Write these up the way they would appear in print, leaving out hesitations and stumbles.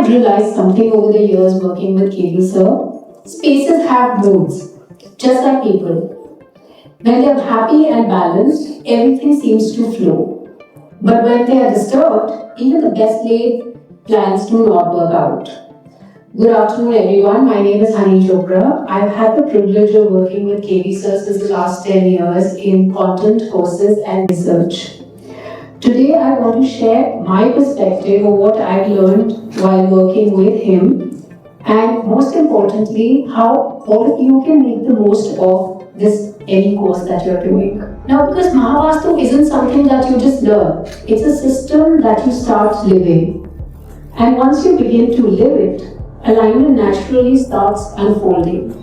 realized something over the years working with KB sir. Spaces have moods, just like people. When they're happy and balanced, everything seems to flow. But when they are disturbed, even the best laid plans do not work out. Good afternoon, everyone. My name is Hani Chopra. I've had the privilege of working with KB sir since the last 10 years in content, courses, and research. Today, I want to share my perspective of what I've learned while working with him, and most importantly, how all of you can make the most of this any course that you're doing. Now, because Mahavastu isn't something that you just learn, it's a system that you start living. And once you begin to live it, alignment naturally starts unfolding.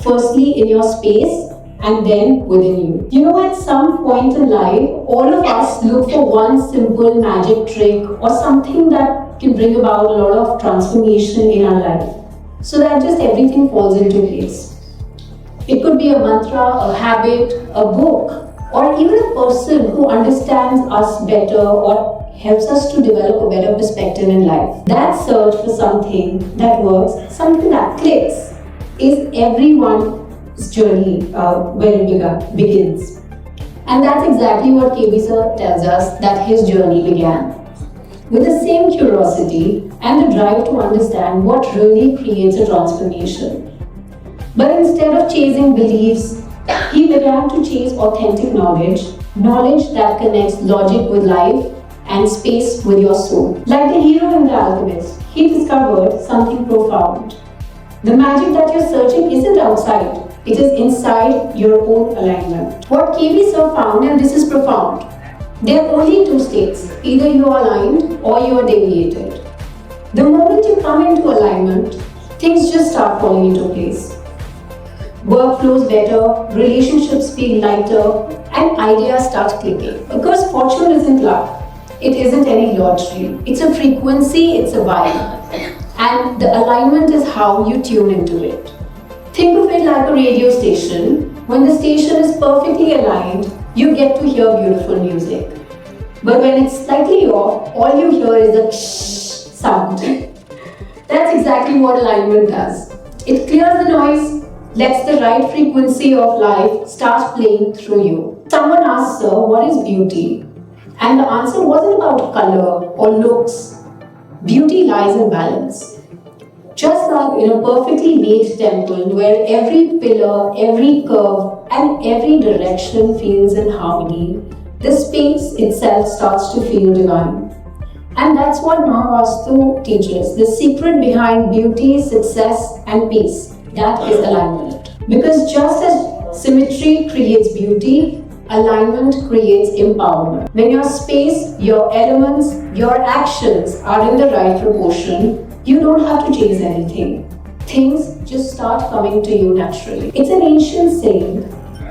Firstly, in your space, and then within you. You know, at some point in life, all of us look for one simple magic trick or something that can bring about a lot of transformation in our life, so that just everything falls into place. It could be a mantra, a habit, a book, or even a person who understands us better or helps us to develop a better perspective in life. That search for something that works, something that clicks, is everyone's journey where it begins. And that's exactly what KB sir tells us that his journey began. With the same curiosity and the drive to understand what really creates a transformation. But instead of chasing beliefs, he began to chase authentic knowledge, knowledge that connects logic with life and space with your soul. Like the hero in The Alchemist, he discovered something profound. The magic that you're searching isn't outside, it is inside your own alignment. What KB sir found, and this is profound, there are only two states, either you are aligned or you are deviated. The moment you come into alignment, things just start falling into place. Work flows better, relationships feel lighter, and ideas start clicking. Because fortune isn't luck, it isn't any lottery. It's a frequency, it's a vibe. And the alignment is how you tune into it. Think of it like a radio station. When the station is perfectly aligned, you get to hear beautiful music. But when it's slightly off, all you hear is the ksh sound. That's exactly what alignment does. It clears the noise, lets the right frequency of life start playing through you. Someone asked, sir, what is beauty? And the answer wasn't about color or looks. Beauty lies in balance. Just like in a perfectly made temple where every pillar, every curve, and every direction feels in harmony, the space itself starts to feel divine. And that's what Mahavastu teaches. The secret behind beauty, success, and peace. That is alignment. Because just as symmetry creates beauty, alignment creates empowerment. When your space, your elements, your actions are in the right proportion, you don't have to chase anything. Things just start coming to you naturally. It's an ancient saying,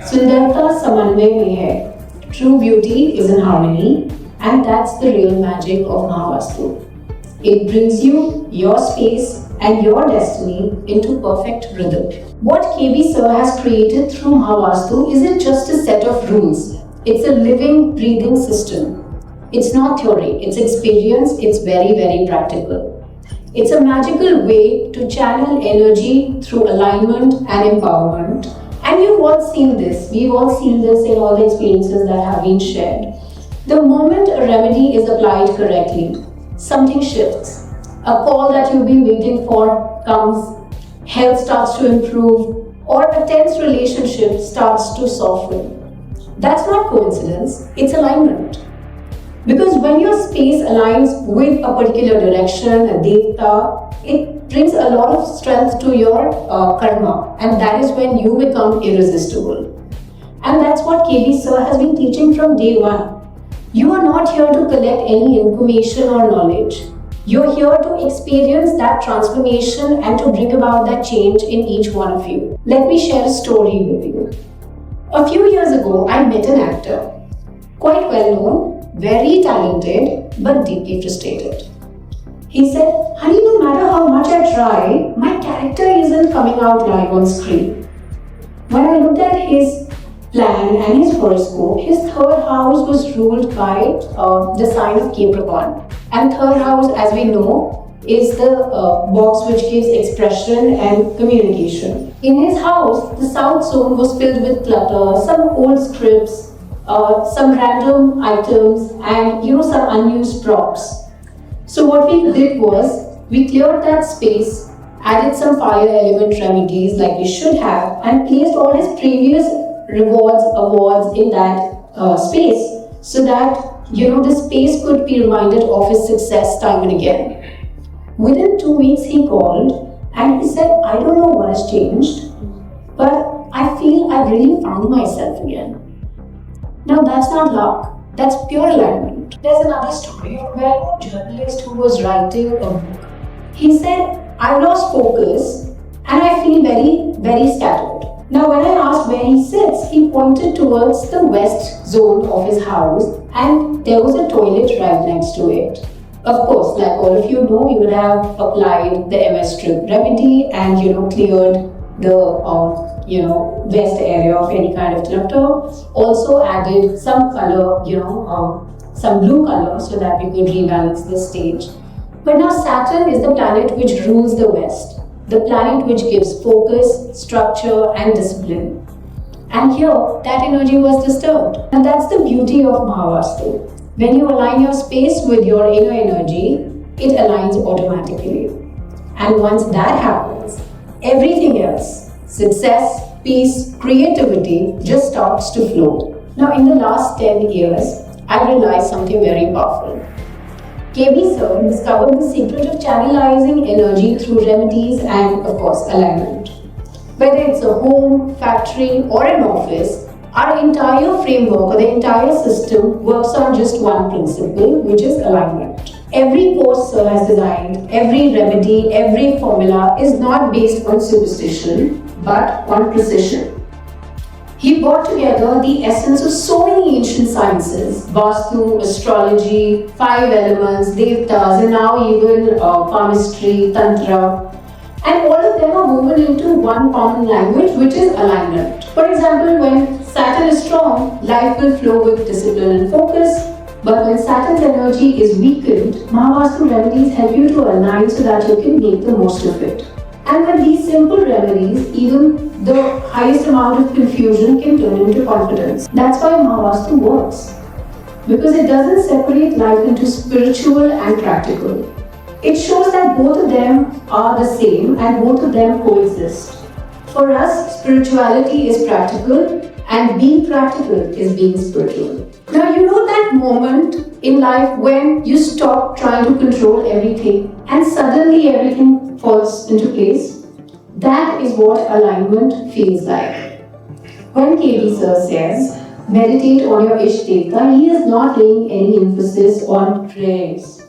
Sundarta Samanvay Mein Hai. True beauty is in harmony, and that's the real magic of Mahavastu. It brings you, your space, and your destiny into perfect rhythm. What KB sir has created through Mahavastu isn't just a set of rules. It's a living, breathing system. It's not theory, it's experience, it's very, very practical. It's a magical way to channel energy through alignment and empowerment. And you've all seen this. We've all seen this in all the experiences that have been shared. The moment a remedy is applied correctly, something shifts. A call that you've been waiting for comes, health starts to improve, or a tense relationship starts to soften. That's not coincidence, it's alignment. Because when your space aligns with a particular direction, a devta, it brings a lot of strength to your karma, and that is when you become irresistible. And that's what KB sir has been teaching from day one. You are not here to collect any information or knowledge. You're here to experience that transformation and to bring about that change in each one of you. Let me share a story with you. A few years ago, I met an actor, quite well known, very talented, but deeply frustrated. He said, honey, no matter how much I try, my character isn't coming out live on screen. When I looked at his plan and his horoscope, his third house was ruled by the sign of Capricorn. And third house, as we know, is the box which gives expression and communication. In his house, the south zone was filled with clutter, some old scripts, some random items, and some unused props. So what we did was we cleared that space, added some fire element remedies like we should have, and placed all his previous awards in that space, so that the space could be reminded of his success time and again. Within 2 weeks, he called and he said, "I don't know what has changed, but I feel I've really found myself again." Now, that's not luck, that's pure alignment. There's another story of a well-known journalist who was writing a book. He said, "I lost focus and I feel very, very scattered." Now, when I asked where he sits, he pointed towards the west zone of his house, and there was a toilet right next to it. Of course, like all of you know, he would have applied the MS strip remedy and cleared the west area of any kind of clutter. Also added some color, some blue color, so that we could rebalance the stage. But now Saturn is the planet which rules the west, the planet which gives focus, structure, and discipline. And here, that energy was disturbed. And that's the beauty of Mahavastu. When you align your space with your inner energy, it aligns automatically. And once that happens, everything else, success, peace, creativity, just starts to flow. Now, in the last 10 years, I realized something very powerful. KB Sir discovered the secret of channelizing energy through remedies and, of course, alignment. Whether it's a home, factory, or an office, our entire framework or the entire system works on just one principle, which is alignment. Every course Sir has designed, every remedy, every formula is not based on superstition, but on precision. He brought together the essence of so many ancient sciences: Vastu, astrology, 5 elements, devtas, and now even palmistry, tantra. And all of them are woven into one common language, which is alignment. For example, when Saturn is strong, life will flow with discipline and focus. But when Saturn's energy is weakened, Mahavastu remedies help you to align so that you can make the most of it. And with these simple remedies, even the highest amount of confusion can turn into confidence. That's why Mahavastu works. Because it doesn't separate life into spiritual and practical. It shows that both of them are the same and both of them coexist. For us, spirituality is practical and being practical is being spiritual. Now, you know that moment in life when you stop trying to control everything and suddenly everything falls into place? That is what alignment feels like. When KB Sir says, meditate on your Ishteta, he is not laying any emphasis on prayers.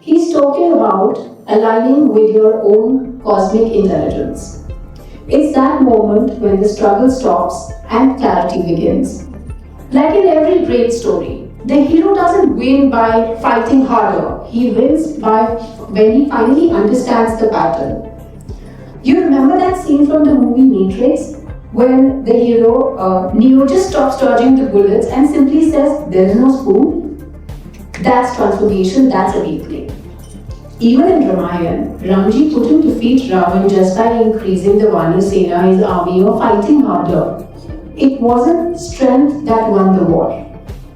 He's talking about aligning with your own cosmic intelligence. It's that moment when the struggle stops and clarity begins. Like in every great story, the hero doesn't win by fighting harder. He wins when he finally understands the pattern. You remember that scene from the movie Matrix when the hero, Neo, just stops dodging the bullets and simply says, "There is no spoon"? That's transformation, that's awakening. Even in Ramayana, Ramji couldn't defeat Ravan just by increasing the Vanasena, his army, or fighting harder. It wasn't strength that won the war.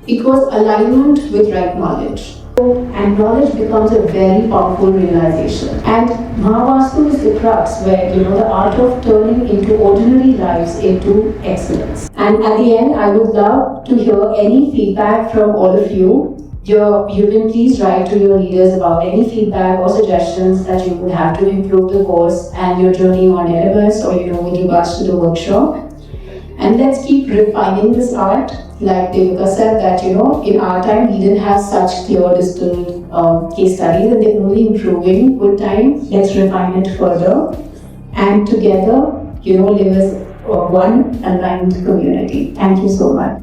It was alignment with right knowledge. And knowledge becomes a very powerful realization. And Mahavastu is the crux where, the art of turning into ordinary lives into excellence. And at the end, I would love to hear any feedback from all of you. You can please write to your leaders about any feedback or suggestions that you would have to improve the course and your journey on LMS or with regards to the workshop. And let's keep refining this art. Like Devika said that in our time we didn't have such clear distilled case studies, and they're only improving with time. Let's refine it further and together live as one aligned community. Thank you so much.